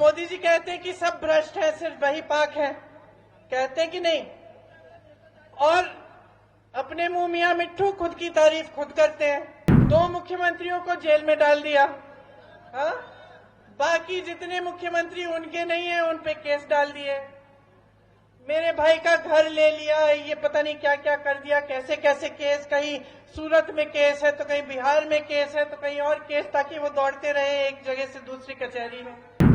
मोदी जी कहते हैं कि सब भ्रष्ट हैं, सिर्फ वही पाक है, कहते हैं कि नहीं? और अपने मुंह मियां मिट्ठू खुद की तारीफ खुद करते हैं। 2 मुख्यमंत्रियों को जेल में डाल दिया, हाँ? बाकी जितने मुख्यमंत्री उनके नहीं है उन पे केस डाल दिए। मेरे भाई का घर ले लिया, ये पता नहीं क्या क्या कर दिया, कैसे कैसे केस, कहीं सूरत में केस है तो कहीं बिहार में केस है तो कहीं और केस, ताकि वो दौड़ते रहे एक जगह से दूसरी कचहरी में।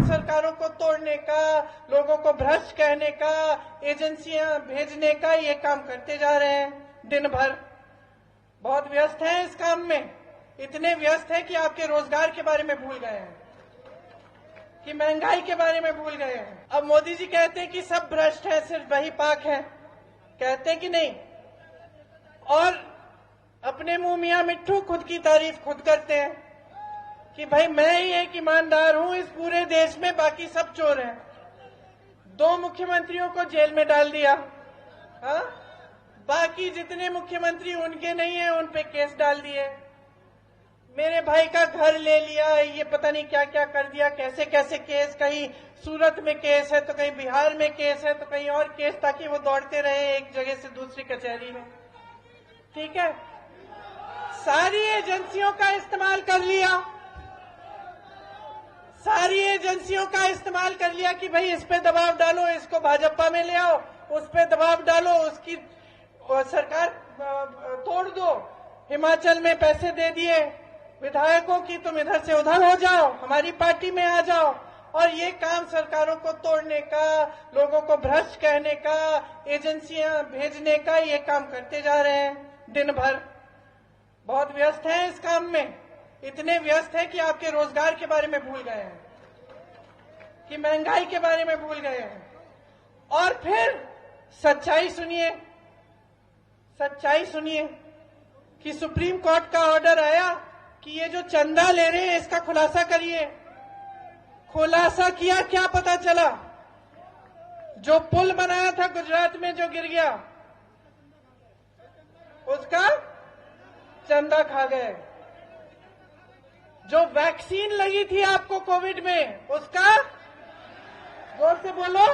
सरकारों को तोड़ने का, लोगों को भ्रष्ट कहने का, एजेंसियां भेजने का, ये काम करते जा रहे हैं दिन भर। बहुत व्यस्त हैं इस काम में, इतने व्यस्त हैं कि आपके रोजगार के बारे में भूल गए हैं, कि महंगाई के बारे में भूल गए हैं। अब मोदी जी कहते हैं कि सब भ्रष्ट हैं, सिर्फ वही पाक है, कहते हैं कि नहीं? और अपने मुंह मियां मिट्ठू खुद की तारीफ खुद करते हैं कि भाई मैं ही एक ईमानदार हूं इस पूरे देश में, बाकी सब चोर हैं। 2 मुख्यमंत्रियों को जेल में डाल दिया, हाँ? बाकी जितने मुख्यमंत्री उनके नहीं है उन पे केस डाल दिए। मेरे भाई का घर ले लिया, ये पता नहीं क्या क्या कर दिया, कैसे कैसे केस, कहीं सूरत में केस है तो कहीं बिहार में केस है तो कहीं और केस, ताकि वो दौड़ते रहे एक जगह से दूसरी कचहरी में। ठीक है, सारी एजेंसियों का इस्तेमाल कर लिया, सारी एजेंसियों का इस्तेमाल कर लिया कि भाई इस पे दबाव डालो, इसको भाजपा में ले आओ, उस पे दबाव डालो, उसकी सरकार तोड़ दो। हिमाचल में पैसे दे दिए विधायकों की, तुम इधर से उधर हो जाओ, हमारी पार्टी में आ जाओ। और ये काम सरकारों को तोड़ने का, लोगों को भ्रष्ट कहने का, एजेंसियां भेजने का, ये काम करते जा रहे हैं दिन भर। बहुत व्यस्त हैं इस काम में, इतने व्यस्त हैं कि आपके रोजगार के बारे में भूल गए हैं, कि महंगाई के बारे में भूल गए हैं। और फिर सच्चाई सुनिए, सच्चाई सुनिए कि सुप्रीम कोर्ट का ऑर्डर आया कि ये जो चंदा ले रहे हैं इसका खुलासा करिए। खुलासा किया, क्या पता चला? जो पुल बनाया था गुजरात में जो गिर गया, उसका चंदा खा गए। जो वैक्सीन लगी थी आपको कोविड में, उसका, जोर से बोलो,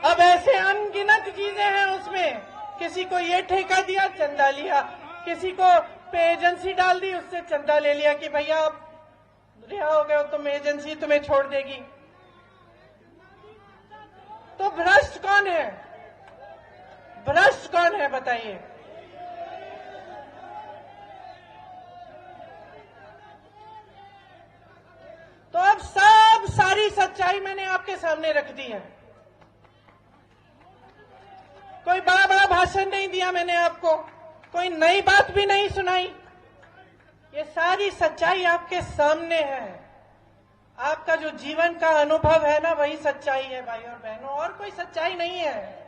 अब ऐसे अनगिनत चीजें हैं उसमें। किसी को ये ठेका दिया, चंदा लिया, किसी को पे एजेंसी डाल दी, उससे चंदा ले लिया कि भैया आप रिहा हो गए हो, तुम एजेंसी तुम्हें छोड़ देगी। तो भ्रष्ट कौन है? भ्रष्ट कौन है बताइए? तो अब सारी सच्चाई मैंने आपके सामने रख दी है। कोई बड़ा बड़ा भाषण नहीं दिया मैंने आपको, कोई नई बात भी नहीं सुनाई। ये सारी सच्चाई आपके सामने है। आपका जो जीवन का अनुभव है ना, वही सच्चाई है भाई और बहनों, और कोई सच्चाई नहीं है।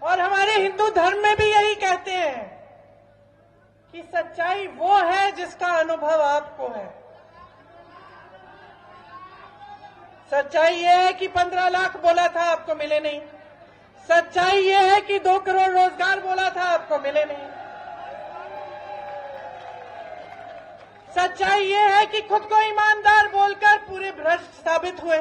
और हमारे हिंदू धर्म में भी यही कहते हैं कि सच्चाई वो है जिसका अनुभव आपको है। सच्चाई ये है कि 15 लाख बोला था, आपको मिले नहीं। सच्चाई ये है कि 2 करोड़ रोजगार बोला था, आपको मिले नहीं। सच्चाई ये है कि खुद को ईमानदार बोलकर पूरे भ्रष्ट साबित हुए।